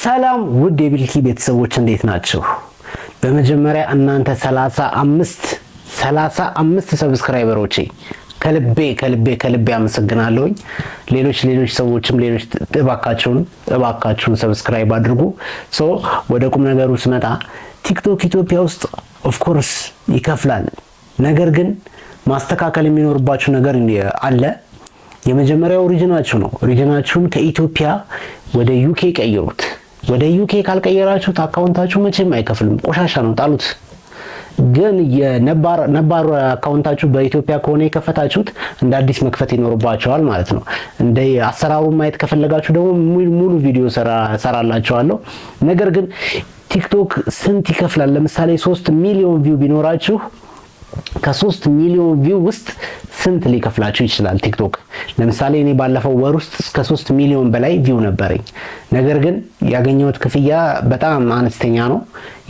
ሰላም ውድ የቢልኪ ቤተሰቦች እንዴት ናችሁ? በመጀመሪያ እናንተ 35 ሰብስክራይበሮቼ ከልቤ አመሰግናለሁ። ሌሎች ሰዎችም እባካችሁን ሰብስክራይብ አድርጉ። ወደ ቁም ነገሩ ስመጣ ቲክቶክ ኢትዮጵያ ውስጥ ኦፍ ኮርስ ይከፍላል። ነገር ግን ማስተካከል የሚኖርባችሁ ነገር አለ። የመጀመሪያው ኦሪጂናችሁ ነው። ኦሪጂናችሁን ከኢትዮጵያ ወደ ዩኬ ቀይሩት። ወደ ዩኬ ካልቀየራችሁት አካውንታችሁ መቼም አይከፍልም፣ ቆሻሻ ነው፣ ጣሉት። ግን የነባር አካውንታችሁ በኢትዮጵያ ከሆነ የከፈታችሁት እንደ አዲስ መክፈት ይኖርባችኋል ማለት ነው። እንደ አሰራሩን ማየት ከፈለጋችሁ ደግሞ ሙሉ ቪዲዮ ሰራላችኋለሁ። ነገር ግን ቲክቶክ ስንት ይከፍላል? ለምሳሌ 3 ሚሊዮን ቪው ቢኖራችሁ ከ3 ሚሊዮን ቪው ውስጥ ስንት ሊከፍላችሁ ይችላል ቲክቶክ? ለምሳሌ እኔ ባለፈው ወር ውስጥ እስከ 3 ሚሊዮን በላይ ቪው ነበረኝ። ነገር ግን ያገኘሁት ክፍያ በጣም አነስተኛ ነው።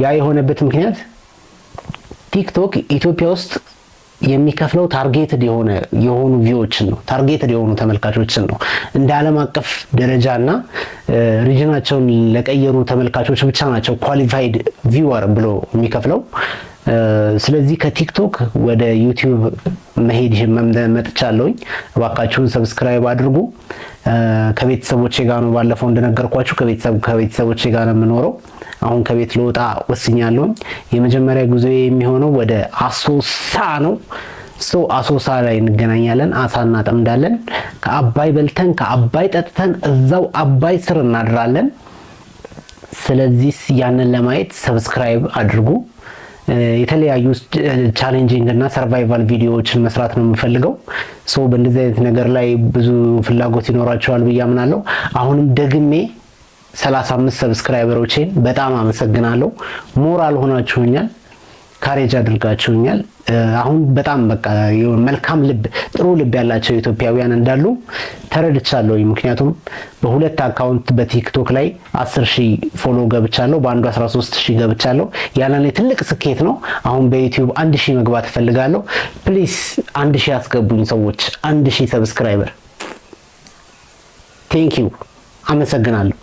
ያ የሆነበት ምክንያት ቲክቶክ ኢትዮጵያ ውስጥ የሚከፍለው ታርጌትድ የሆኑ ቪዎችን ነው፣ ታርጌትድ የሆኑ ተመልካቾችን ነው። እንደ ዓለም አቀፍ ደረጃና ሪጅናቸውን ለቀየሩ ተመልካቾች ብቻ ናቸው ኳሊፋይድ ቪወር ብሎ የሚከፍለው። ስለዚህ ከቲክቶክ ወደ ዩቲዩብ መሄድ መጥቻለሁ። እባካችሁን ሰብስክራይብ አድርጉ። ከቤተሰቦቼ ጋር ነው፣ ባለፈው እንደነገርኳችሁ ከቤተሰቦቼ ጋር ነው የምኖረው። አሁን ከቤት ልወጣ ወስኛለሁ። የመጀመሪያ ጉዞዬ የሚሆነው ወደ አሶሳ ነው። አሶሳ ላይ እንገናኛለን። አሳ እናጠምዳለን። ከአባይ በልተን ከአባይ ጠጥተን እዛው አባይ ስር እናድራለን። ስለዚህ ያንን ለማየት ሰብስክራይብ አድርጉ። የተለያዩ ቻሌንጂንግ እና ሰርቫይቫል ቪዲዮዎችን መስራት ነው የምፈልገው። በእንደዚህ አይነት ነገር ላይ ብዙ ፍላጎት ይኖራቸዋል ብዬ አምናለሁ። አሁንም ደግሜ 35 ሰብስክራይበሮቼን በጣም አመሰግናለሁ። ሞራል ሆናችሁኛል፣ ካሬጅ አድርጋችሁኛል። አሁን በጣም በቃ መልካም ልብ፣ ጥሩ ልብ ያላቸው ኢትዮጵያውያን እንዳሉ ተረድቻለሁ። ምክንያቱም በሁለት አካውንት በቲክቶክ ላይ 10,000 ፎሎ ገብቻለሁ፣ በአንዱ 13,000 ገብቻለሁ። ያለኔ ትልቅ ስኬት ነው። አሁን በዩቲዩብ 1,000 መግባት እፈልጋለሁ። ፕሊስ 1,000 አስገቡኝ ሰዎች፣ 1,000 ሰብስክራይበር። ቴንክ ዩ፣ አመሰግናለሁ።